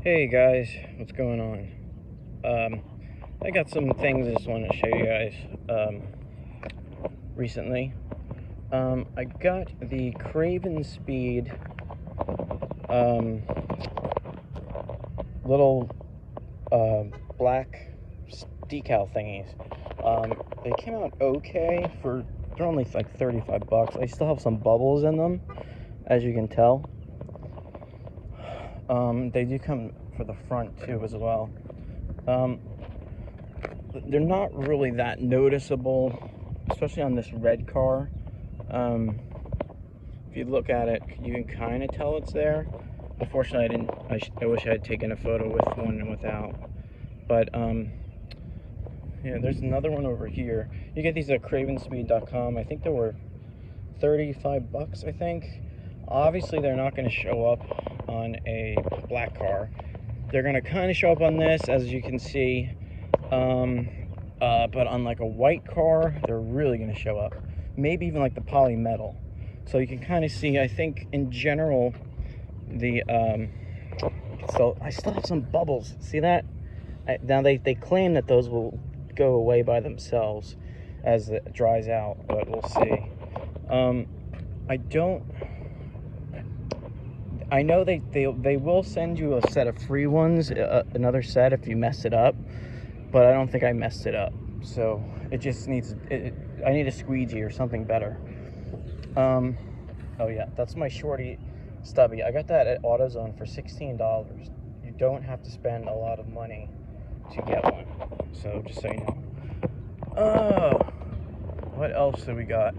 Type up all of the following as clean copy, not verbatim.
Hey guys, what's going on? I got some things I just wanted to show you guys recently. I got the Cravenspeed little black decal thingies. They came out okay for, they're only like 35 bucks. I still have some bubbles in them, as you can tell. They do come for the front too as well. They're not really that noticeable, especially on this red car. If you look at it, you can kind of tell it's there. Unfortunately, I wish I had taken a photo with one and without. But yeah, there's another one over here. You get these at Cravenspeed.com. I think they were 35 bucks, I think. Obviously, they're not going to show up on a black car. They're going to kind of show up on this, as you can see. But on like a white car, they're really going to show up. Maybe even like the polymetal. So you can kind of see, I think in general, the so I still have some bubbles. See that? Now they claim that those will go away by themselves as it dries out, but we'll see. I know they will send you a set of free ones, another set if you mess it up, but I don't think I messed it up. So it just needs, I need a squeegee or something better. Oh yeah, that's my shorty stubby. I got that at AutoZone for $16. You don't have to spend a lot of money to get one. So just so you know. Oh, what else do we got?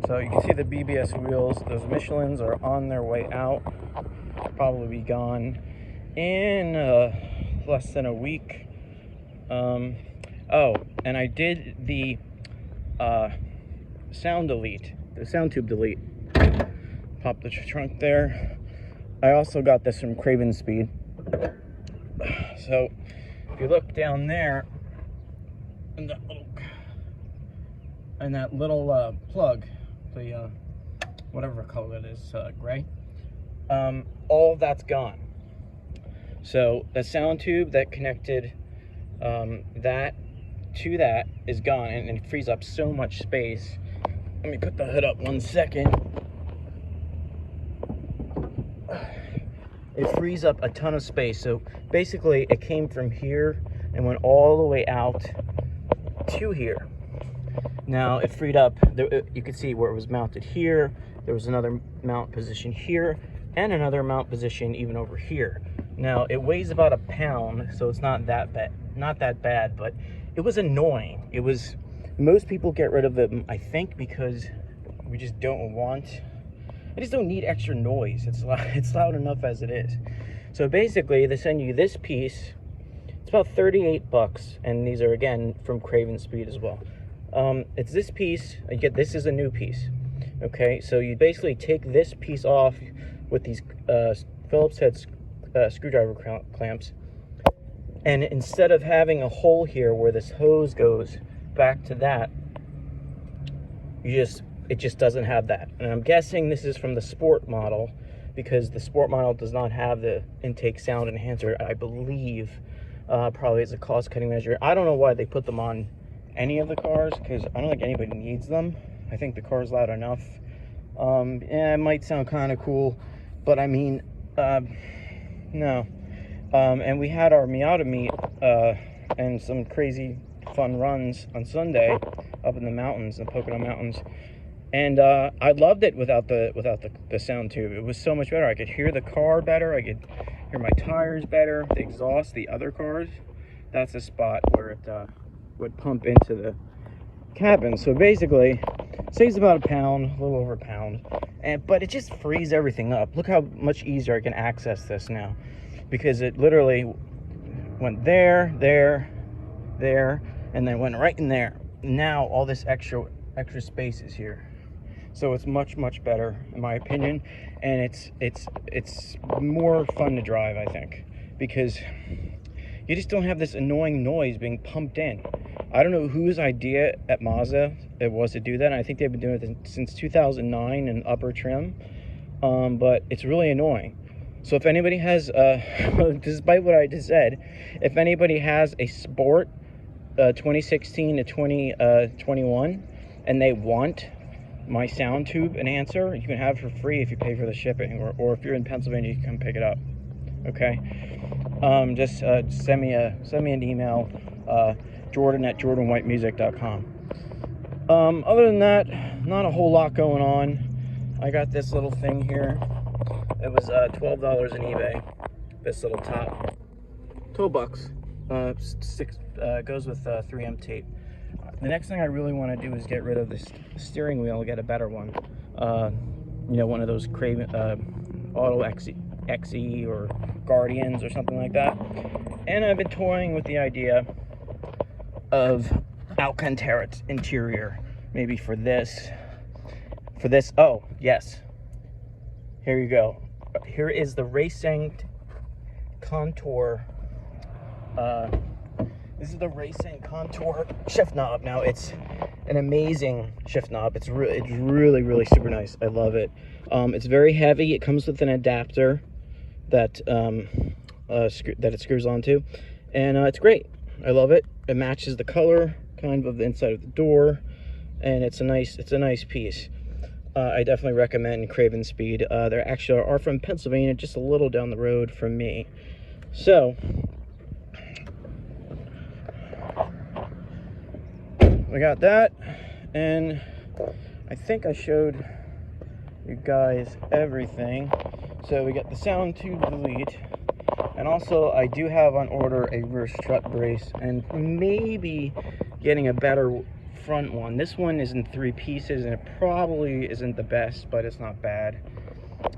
So you can see the BBS wheels. Those Michelins are on their way out. Probably be gone in less than a week. Oh, and I did the sound delete, the sound tube delete. Pop the trunk there. I also got this from Cravenspeed. So if you look down there, and that little plug, the whatever color it is, gray, all that's gone. So the sound tube that connected that to that is gone, and it frees up so much space. Let me put the hood up 1 second. It frees up a ton of space. So basically it came from here and went all the way out to here. Now it freed up, you can see where it was mounted here. There was another mount position here and another mount position even over here. Now it weighs about a pound, so it's not that bad, but it was annoying. It was, most people get rid of it, I think, because we just don't want, I just don't need extra noise. It's loud enough as it is. So basically they send you this piece. It's about 38 bucks, and these are again from Cravenspeed as well. It's this piece. This is a new piece. Okay, so you basically take this piece off with these Phillips head screwdriver clamps, and instead of having a hole here where this hose goes back to that, it just doesn't have that. And I'm guessing this is from the sport model, because the sport model does not have the intake sound enhancer, I believe. Probably as a cost-cutting measure. I don't know why they put them on any of the cars, because I don't think anybody needs them. I think the car's loud enough. Yeah, it might sound kind of cool, but I mean, no. And we had our Miata meet and some crazy fun runs on Sunday up in the mountains, the Pocono Mountains, and I loved it without the sound tube. It was so much better. I could hear the car better. I could hear my tires better. The exhaust, the other cars. That's the spot where it would pump into the cabin. So basically, it saves about a pound, a little over a pound, but it just frees everything up. Look how much easier I can access this now, because it literally went there, and then went right in there. Now all this extra space is here. So it's much better in my opinion, and it's more fun to drive, I think, because you just don't have this annoying noise being pumped in. I don't know whose idea at Mazda it was to do that, and I think they've been doing it since 2009 in upper trim, but it's really annoying. So if anybody has, despite what I just said, if anybody has a Sport 2016 to 2021 and they want my sound tube enhancer, you can have it for free if you pay for the shipping, or if you're in Pennsylvania, you can come pick it up. Okay. Just send me an email, Jordan@jordanwhitemusic.com. Other than that, not a whole lot going on. I got this little thing here. It was $12 in eBay. This little top, $12. Goes with 3M tape. The next thing I really want to do is get rid of this steering wheel and get a better one. You know, one of those Auto XE or Guardians or something like that. And I've been toying with the idea of Alcantara's interior, maybe for this. Oh yes, here you go. Here is the Raceseng Contour. This is the Raceseng Contour shift knob. Now it's an amazing shift knob. It's really super nice. I love it. It's very heavy. It comes with an adapter that that it screws onto, and it's great. I love it. It matches the color kind of the inside of the door, and it's a nice piece. I definitely recommend Cravenspeed. They actually are from Pennsylvania, just a little down the road from me. So we got that, and I think I showed you guys everything. So we got the sound tube delete, and also I do have on order a rear strut brace, and maybe getting a better front one. This one is in 3 pieces, and it probably isn't the best, but it's not bad.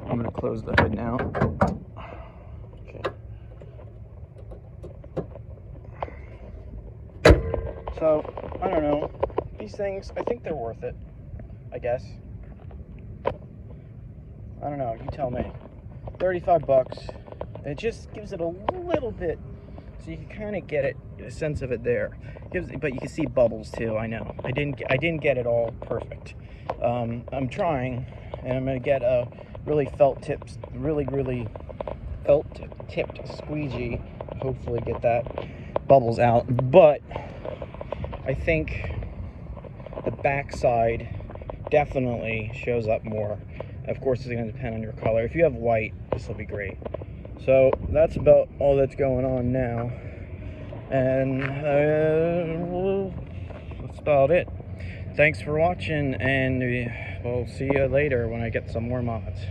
I'm gonna close the hood now. Okay. So I don't know, these things, I think they're worth it, I guess. I don't know, you tell me. 35 bucks. It just gives it a little bit, so you can kind of get a sense of it there. But you can see bubbles too. I know. I didn't get it all perfect. I'm trying, and I'm gonna get a really tipped squeegee. Hopefully, get that bubbles out. But I think the backside definitely shows up more. Of course, it's going to depend on your color. If you have white, this will be great. So that's about all that's going on now, and that's about it. Thanks for watching, and we'll see you later when I get some more mods.